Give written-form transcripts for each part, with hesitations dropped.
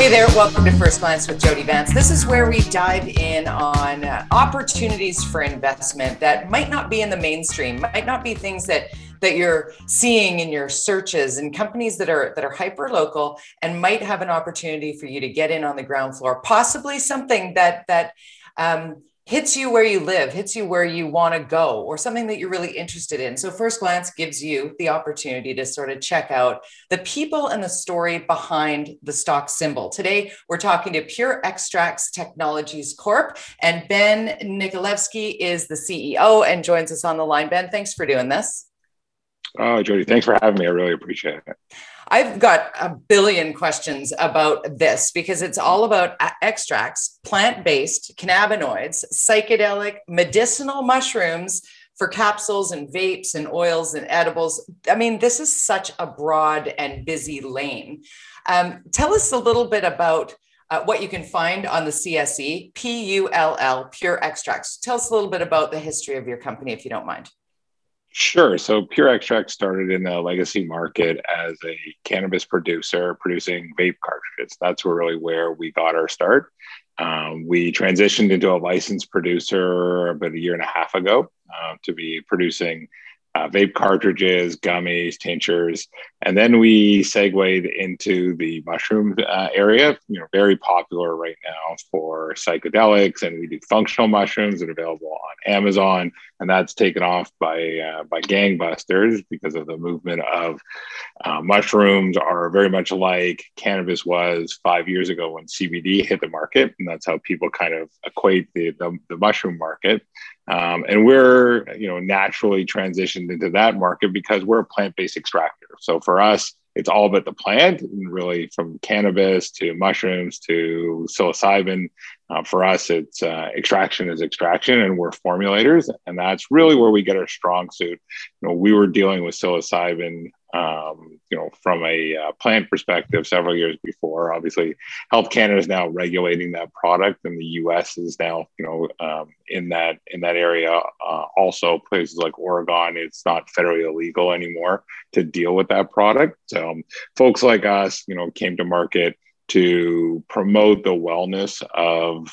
Hey there, welcome to First Glance with Jody, Vance. This is where we dive in on opportunities for investment that might not be in the mainstream, might not be things that you're seeing in your searches, and companies that are hyper local and might have an opportunity for you to get in on the ground floor, possibly something that hits you where you live, hits you where you want to go, or something that you're really interested in. So First Glance gives you the opportunity to sort of check out the people and the story behind the stock symbol. Today, we're talking to Pure Extracts Technologies Corp, and Ben Nikolaevsky is the CEO and joins us on the line. Ben, thanks for doing this. Oh, Jody, thanks for having me. I really appreciate it. I've got a billion questions about this because it's all about extracts, plant-based cannabinoids, psychedelic medicinal mushrooms for capsules and vapes and oils and edibles. I mean, this is such a broad and busy lane. Tell us a little bit about what you can find on the CSE, PULL, Pure Extracts. Tell us a little bit about the history of your company, if you don't mind. Sure. So Pure Extract started in the legacy market as a cannabis producer producing vape cartridges. That's really where we got our start. We transitioned into a licensed producer about a year and a half ago to be producing vape cartridges, gummies, tinctures, and then we segued into the mushroom area. Very popular right now for psychedelics, and we do functional mushrooms that are available on Amazon, and that's taken off by gangbusters because of the movement of mushrooms are very much like cannabis was 5 years ago when CBD hit the market, and that's how people kind of equate the mushroom market. And we're, naturally transitioned into that market because we're a plant-based extractor. So for us, it's all about the plant, and really from cannabis to mushrooms to psilocybin. For us, it's extraction is extraction, and we're formulators, and that's really where we get our strong suit. We were dealing with psilocybin, from a plant perspective several years before. Obviously, Health Canada is now regulating that product, and the U.S. is now, in that area. Also, places like Oregon, it's not federally illegal anymore to deal with that product. So, folks like us, came to market to promote the wellness of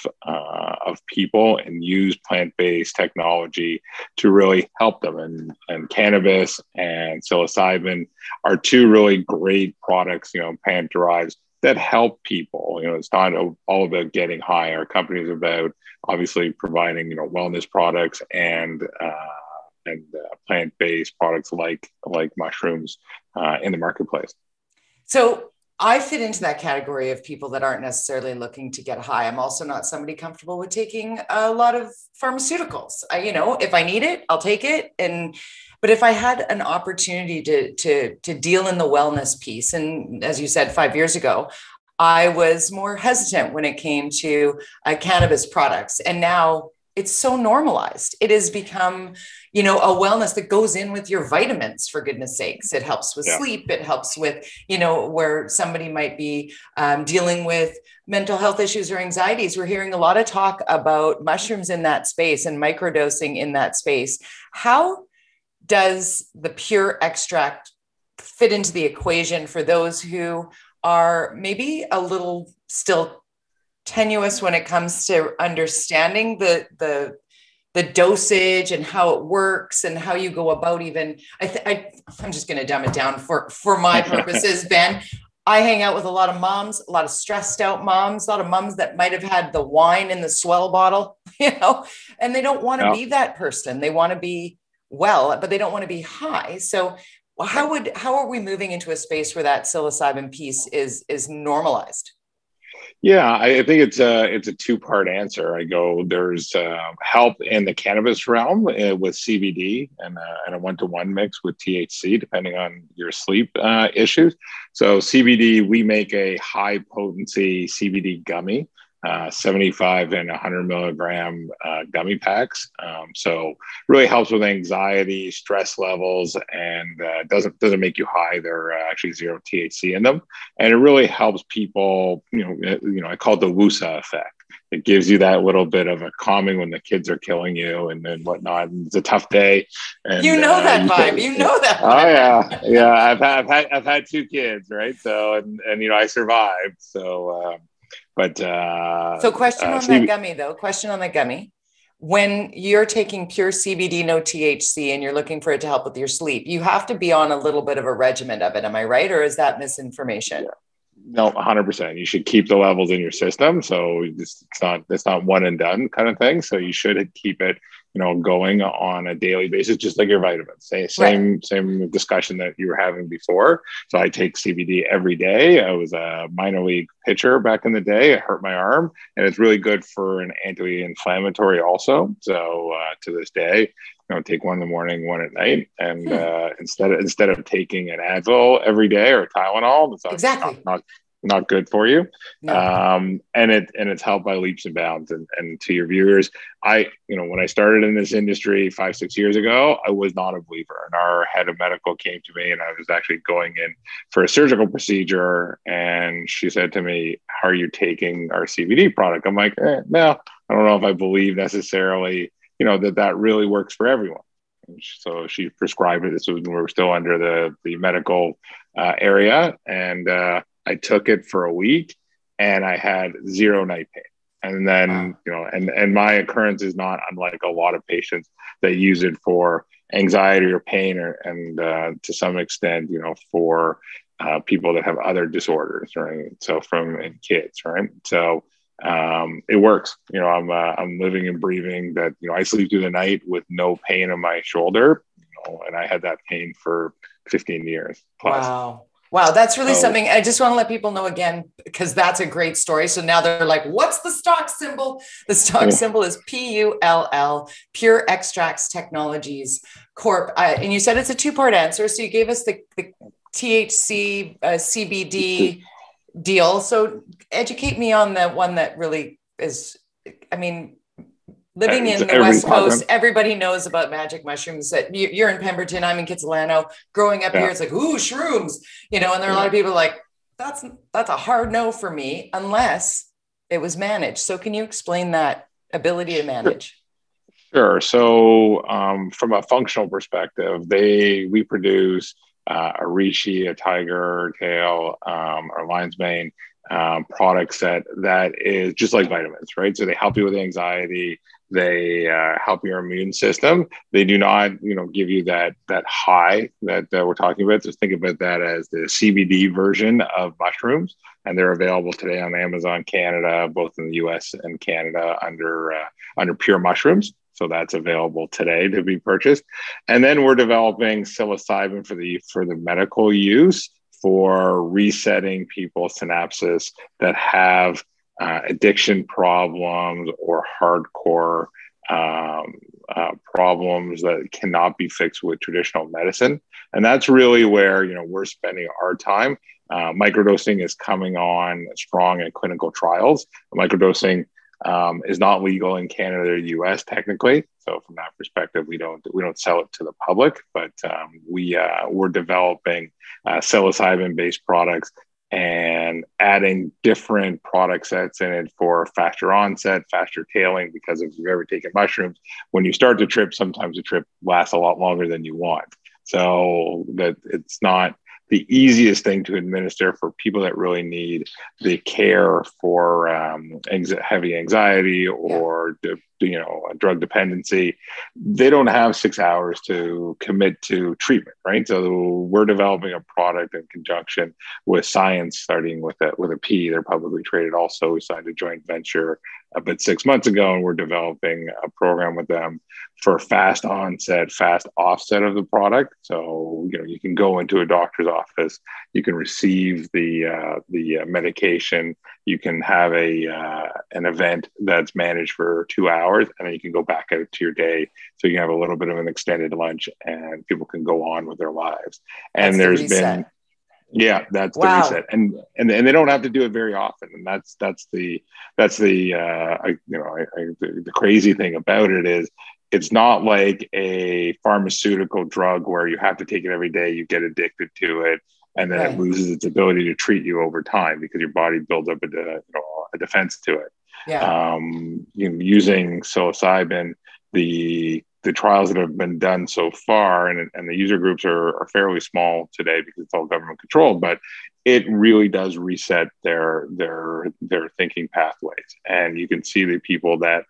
people and use plant-based technology to really help them. And cannabis and psilocybin are two really great products, plant derives that help people. It's not all about getting high. Our company is about obviously providing, wellness products and plant-based products like mushrooms in the marketplace. So I fit into that category of people that aren't necessarily looking to get high. I'm also not somebody comfortable with taking a lot of pharmaceuticals. If I need it, I'll take it. But if I had an opportunity to deal in the wellness piece, and as you said, 5 years ago, I was more hesitant when it came to cannabis products. And now it's so normalized. It has become, a wellness that goes in with your vitamins, for goodness sakes. It helps with sleep. It helps with, where somebody might be dealing with mental health issues or anxieties. We're hearing a lot of talk about mushrooms in that space and microdosing in that space. How does the Pure Extract fit into the equation for those who are maybe a little still tenuous when it comes to understanding the dosage and how it works and how you go about even, I'm just going to dumb it down for my purposes, Ben. I hang out with a lot of moms, a lot of stressed out moms, a lot of moms that might have had the wine in the swell bottle, and they don't want to be that person. They want to be well, but they don't want to be high. So how are we moving into a space where that psilocybin piece is normalized? Yeah, I think it's a two-part answer. There's help in the cannabis realm with CBD and a one-to-one mix with THC, depending on your sleep issues. So CBD, we make a high-potency CBD gummy, 75 and 100 milligram gummy packs. So really helps with anxiety, stress levels, and doesn't make you high. There are actually zero THC in them, and it really helps people. I call it the WUSA effect. it gives you that little bit of a calming when the kids are killing you and whatnot. And it's a tough day. And you know that vibe. You know that vibe. Oh yeah. I've had two kids, right? So, and I survived. So, So question on that gummy though, question on that gummy. When you're taking pure CBD, no THC, and you're looking for it to help with your sleep, you have to be on a little bit of a regimen of it. Am I right? Or is that misinformation? Yeah. No, 100%. You should keep the levels in your system. So it's not one and done kind of thing. So you should keep it, going on a daily basis, just like your vitamins. Same discussion that you were having before. So I take CBD every day. I was a minor league pitcher back in the day. I hurt my arm, and it's really good for an anti-inflammatory also. So to this day, take one in the morning, one at night, and instead of taking an Advil every day or Tylenol, that's exactly not good for you. No. And it's helped by leaps and bounds. And to your viewers, when I started in this industry 5-6 years ago, I was not a believer. And our head of medical came to me, and I was actually going in for a surgical procedure, and she said to me, "How are you taking our CBD product?" I'm like, no, I don't know if I believe necessarily that really works for everyone. So she prescribed it. This was when we were still under the medical area. And I took it for a week, and I had zero night pain. And then, and my occurrence is not unlike a lot of patients that use it for anxiety or pain, and to some extent, for people that have other disorders, right? So and kids, right? So it works. I'm living and breathing that. I sleep through the night with no pain in my shoulder, and I had that pain for 15 years plus. Wow, that's really something. I just want to let people know again, because that's a great story. So now they're like, "What's the stock symbol?" The stock symbol is PULL, Pure Extracts Technologies Corp. And you said it's a two-part answer. So you gave us the THC CBD deal. So educate me on the one that really is, living in the West Coast, everybody knows about magic mushrooms. That you're in Pemberton, I'm in Kitsilano. Growing up here, it's like, ooh, shrooms, and there are a lot of people like, that's a hard no for me, unless it was managed. So can you explain that ability to manage? Sure. So from a functional perspective, we produce a reishi, a tiger tail, or lion's mane product set that is just like vitamins, right? So they help you with anxiety. They help your immune system. They do not, give you that high that we're talking about. Just think about that as the CBD version of mushrooms, and they're available today on Amazon Canada, both in the US and Canada under Pure Mushrooms. So that's available today to be purchased. And then we're developing psilocybin for the medical use, for resetting people's synapses that have addiction problems or hardcore problems that cannot be fixed with traditional medicine. And that's really where we're spending our time. Microdosing is coming on strong in clinical trials. Microdosing is not legal in Canada or US technically. So from that perspective, we don't sell it to the public, but we're developing psilocybin-based products and adding different product sets in it for faster onset, faster tailing, because if you've ever taken mushrooms, when you start to trip, sometimes the trip lasts a lot longer than you want. So that it's not the easiest thing to administer for people that really need the care for heavy anxiety or drug dependency. They don't have 6 hours to commit to treatment, right? So we're developing a product in conjunction with Science, starting with a P. They're publicly traded also. We signed a joint venture about 6 months ago, and we're developing a program with them for fast onset, fast offset of the product. So you can go into a doctor's office, you can receive the medication, you can have an event that's managed for 2 hours, and then you can go back out to your day. So you can have a little bit of an extended lunch, and people can go on with their lives. And there's been. Yeah, that's the reset, and they don't have to do it very often, and that's the crazy thing about it is it's not like a pharmaceutical drug where you have to take it every day, you get addicted to it, and then it loses its ability to treat you over time because your body builds up a defense to it. Yeah. Using psilocybin, the trials that have been done so far, and the user groups are fairly small today because it's all government controlled, but it really does reset their thinking pathways. And you can see the people that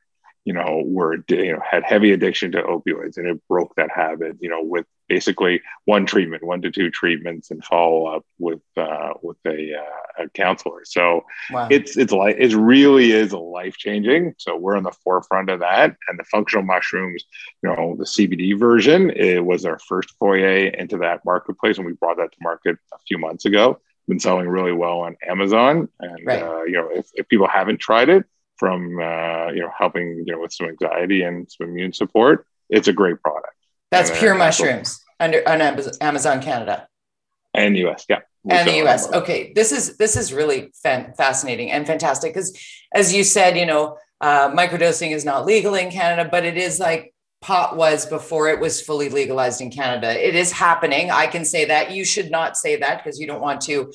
had heavy addiction to opioids, and it broke that habit, with basically one to two treatments and follow up with a counselor. So Wow. it really is a life changing. So we're on the forefront of that. And the functional mushrooms, the CBD version, it was our first foray into that marketplace, and we brought that to market a few months ago. Been selling really well on Amazon, and Right. If people haven't tried it, from helping with some anxiety and some immune support, it's a great product. That's Pure Mushrooms on Amazon Canada and US, yeah, and the US. Okay, this is really fascinating and fantastic because, as you said, microdosing is not legal in Canada, but it is like pot was before it was fully legalized in Canada. It is happening. I can say that. You should not say that because you don't want to,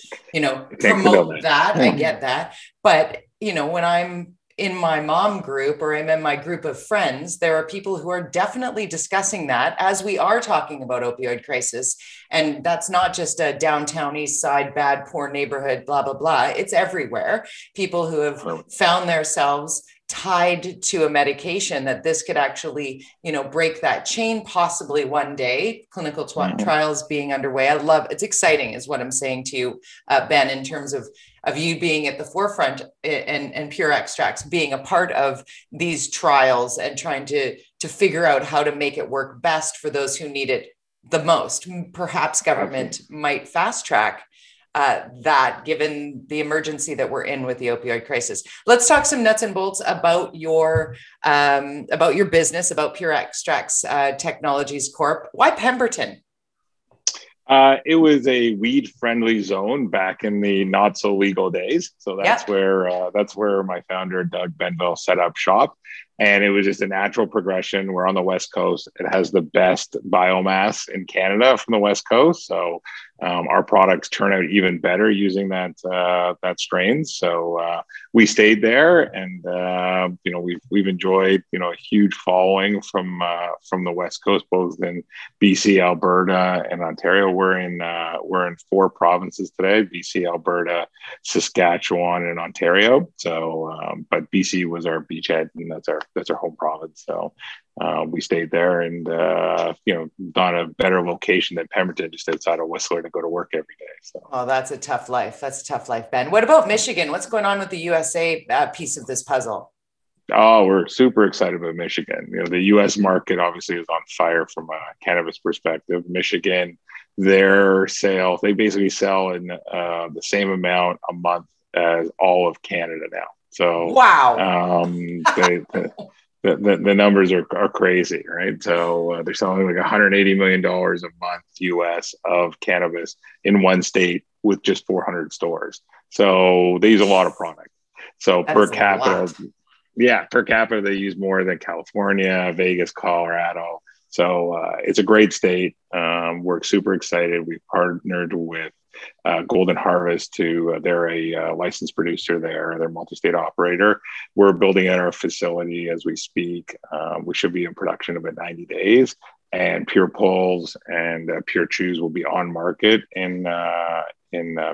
promote that. I get that, but when I'm in my mom group or I'm in my group of friends, there are people who are definitely discussing that as we are talking about opioid crisis. And that's not just a downtown east side, bad, poor neighborhood, blah, blah, blah. It's everywhere. People who have found themselves tied to a medication that this could actually, break that chain possibly one day. Clinical trials being underway. I love, it's exciting is what I'm saying to you, Ben, in terms of you being at the forefront and Pure Extracts being a part of these trials and trying to figure out how to make it work best for those who need it the most. Perhaps government might fast track that, given the emergency that we're in with the opioid crisis. Let's talk some nuts and bolts about your business, about Pure Extracts Technologies Corp. Why Pemberton? It was a weed-friendly zone back in the not-so-legal days. So that's where my founder, Doug Benville, set up shop. And it was just a natural progression. We're on the West Coast. It has the best biomass in Canada from the West Coast. So our products turn out even better using that strain. So we stayed there, and we've enjoyed a huge following from the West Coast, both in BC, Alberta, and Ontario. We're in 4 provinces today: BC, Alberta, Saskatchewan, and Ontario. So, but BC was our beachhead, and that's our home province. So we stayed there, and not a better location than Pemberton, just outside of Whistler, to go to work every day. So, oh, that's a tough life. That's a tough life, Ben. What about Michigan? What's going on with the USA piece of this puzzle? Oh, we're super excited about Michigan. The U.S. market obviously is on fire from a cannabis perspective. Michigan, their sales, they basically sell in the same amount a month as all of Canada now. So, wow. The numbers are crazy, right? So they're selling like $180 million a month US of cannabis in one state with just 400 stores. So they use a lot of product. So per capita, they use more than California, Vegas, Colorado. So it's a great state. We're super excited. We've partnered with Golden Harvest they're a licensed producer there. They're a multi-state operator. We're building out our facility as we speak. We should be in production in about 90 days. And Pure Pulls and Pure Chews will be on market in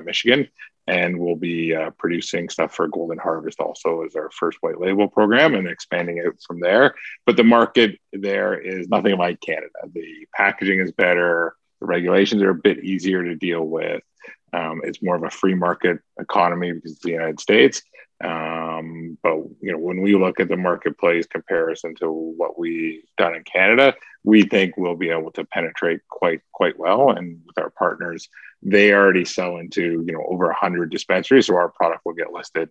Michigan. And we'll be producing stuff for Golden Harvest also as our first white label program, and expanding out from there. But the market there is nothing like Canada. The packaging is better. The regulations are a bit easier to deal with. It's more of a free market economy because it's the United States. But when we look at the marketplace comparison to what we've done in Canada, we think we'll be able to penetrate quite well. And with our partners, they already sell into over 100 dispensaries, so our product will get listed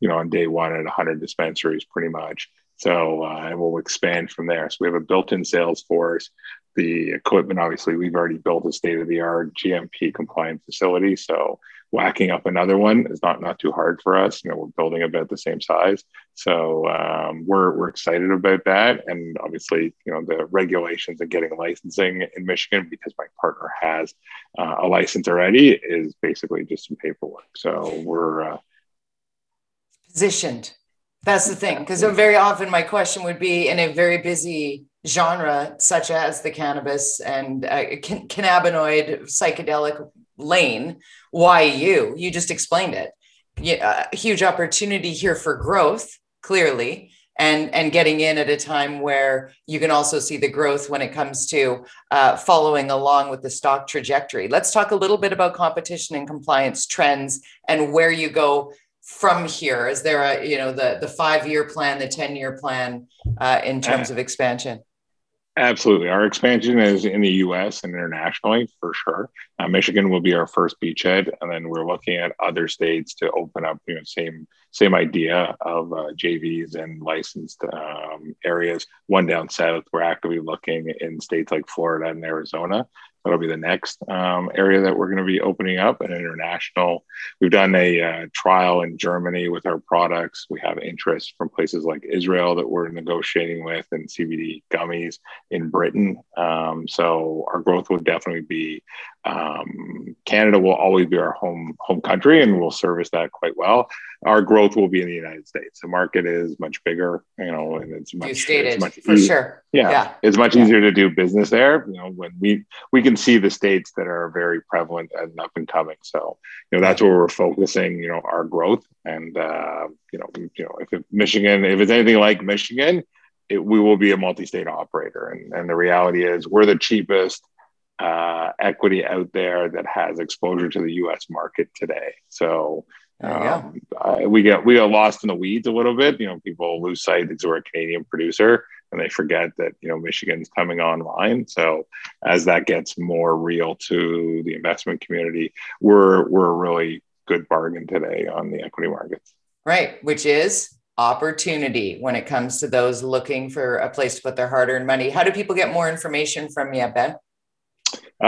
on day one at 100 dispensaries pretty much. So and we'll expand from there. So we have a built-in sales force. The equipment, obviously, we've already built a state-of-the-art GMP compliant facility. So whacking up another one is not too hard for us. We're building about the same size. So we're excited about that. And obviously, the regulations and getting licensing in Michigan, because my partner has a license already, is basically just some paperwork. So we're positioned That's the thing, because very often my question would be, in a very busy genre such as the cannabis and cannabinoid psychedelic lane, why you? You just explained it. Yeah, a huge opportunity here for growth, clearly, and getting in at a time where you can also see the growth when it comes to following along with the stock trajectory. Let's talk a little bit about competition and compliance trends and where you go from here. Is there a, the 5-year plan, the 10-year plan in terms of expansion? Absolutely. Our expansion is in the US and internationally for sure. Michigan will be our first beachhead, and then we're looking at other states to open up, same idea of JVs and licensed areas. One down south, we're actively looking in states like Florida and Arizona. That'll be the next area that we're going to be opening up. And international, we've done a trial in Germany with our products. We have interest from places like Israel that we're negotiating with, and CBD gummies in Britain. So our growth will definitely be, Canada will always be our home country, and we'll service that quite well. Our growth will be in the United States. The market is much bigger, and it's much, you stated, it's much for sure. Yeah, it's much easier to do business there. When we can see the states that are very prevalent and up and coming. So, that's where we're focusing, our growth. And if Michigan, if it's anything like Michigan, we will be a multi-state operator. And the reality is, we're the cheapest equity out there that has exposure to the U.S. market today. So. We get lost in the weeds a little bit. People lose sight that we're a Canadian producer, and they forget that Michigan's coming online. So as that gets more real to the investment community, we're a really good bargain today on the equity markets. Right, which is opportunity when it comes to those looking for a place to put their hard-earned money. How do people get more information from you, Ben?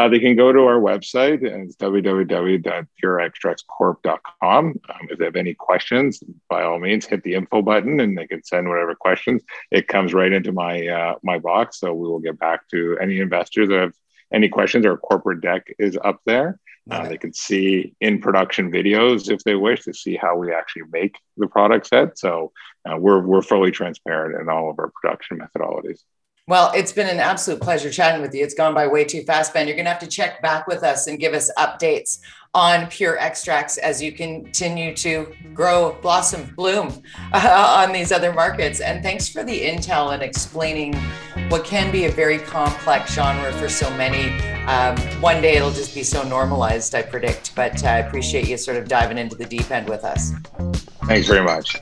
They can go to our website, and it's www.pureextractscorp.com. If they have any questions, by all means, hit the info button, and they can send whatever questions. It comes right into my my box, so we will get back to any investors that have any questions. Our corporate deck is up there. They can see in production videos if they wish to see how we actually make the product set. So we're fully transparent in all of our production methodologies. Well, it's been an absolute pleasure chatting with you. It's gone by way too fast, Ben. You're going to have to check back with us and give us updates on Pure Extracts as you continue to grow, blossom, bloom on these other markets. And thanks for the intel and explaining what can be a very complex genre for so many. One day it'll just be so normalized, I predict. But I appreciate you sort of diving into the deep end with us. Thanks very much.